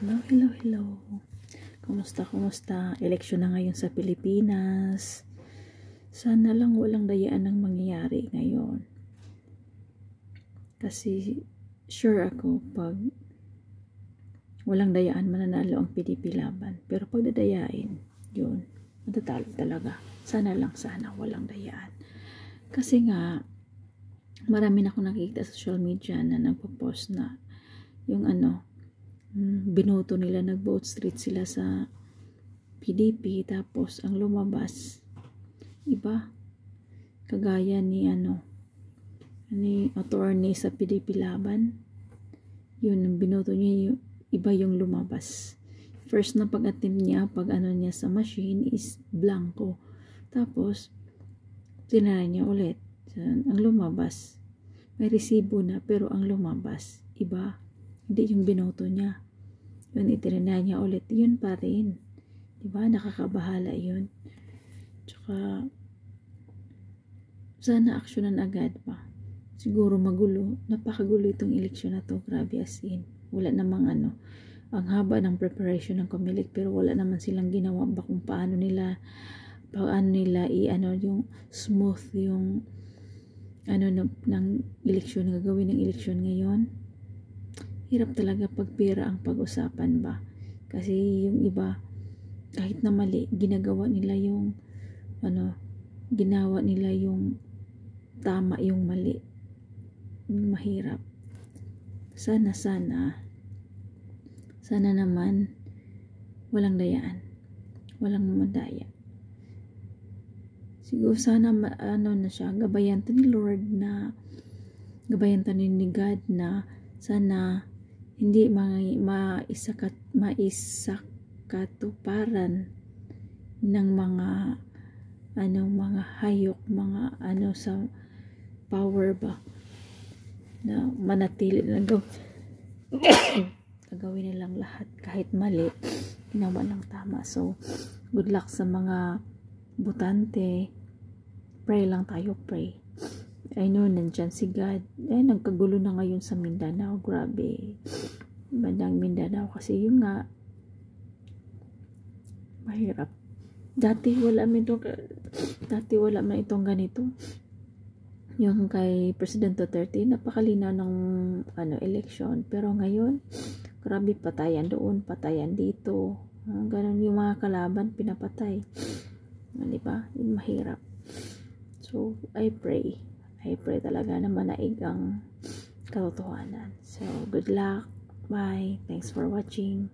Hello, hello, hello. Kumusta? Eleksyon na ngayon sa Pilipinas. Sana lang walang dayaan ng mangyayari ngayon. Kasi sure ako pag walang dayaan mananalo ang PDP laban. Pero pag dadayain, yun, matatalo talaga. Sana walang dayaan. Kasi nga, marami na akong nakikita sa social media na nagpo-post na yung binoto nila, nag-vote street sila sa PDP, tapos ang lumabas iba, kagaya ni attorney sa PDP laban, yun ang binoto niya, iba yung lumabas. First na pag-attempt niya, niya sa machine is blanco, tapos tinry niya ulit, ang lumabas may resibo na, pero ang lumabas iba, hindi yung binoto niya. Yun, itinry niya ulit, yun pa rin. Diba? Nakakabahala yun. Tsaka, sana aksyonan agad pa. Siguro magulo. Napakagulo itong eleksyon na to. Grabe as in. Wala namang ang haba ng preparation ng COMELEC, pero wala naman silang ginawa ba kung paano nila yung smooth yung ng eleksyon, gagawin ng eleksyon ngayon. Hirap talaga pag pera ang pag-usapan ba. Kasi yung iba, kahit na mali, ginagawa nila yung tama, yung mali. Mahirap. Sana naman walang dayaan. Walang mamadaya. Siguro sana na siya, gabayan to ni Lord, na gabayan to ni God, na sana hindi maisakatuparan ng mga hayop, mga sa power ba, na manatili na gagawin nilang lahat kahit mali, ginawa lang tama. So good luck sa mga botante. Pray lang tayo, pray. I know nandyan si God. Nagkagulo na ngayon sa Mindanao. Grabe. Bandang Mindanao. Kasi yung nga, mahirap. Dati wala man itong ganito. Yung kay President Duterte, napakalinaw ng election. Pero ngayon, grabe, patayan doon, patayan dito. Ganun yung mga kalaban, pinapatay. Diba? Yung mahirap. So, I pray talaga na manaig ang katotohanan. So, good luck. Bye. Thanks for watching.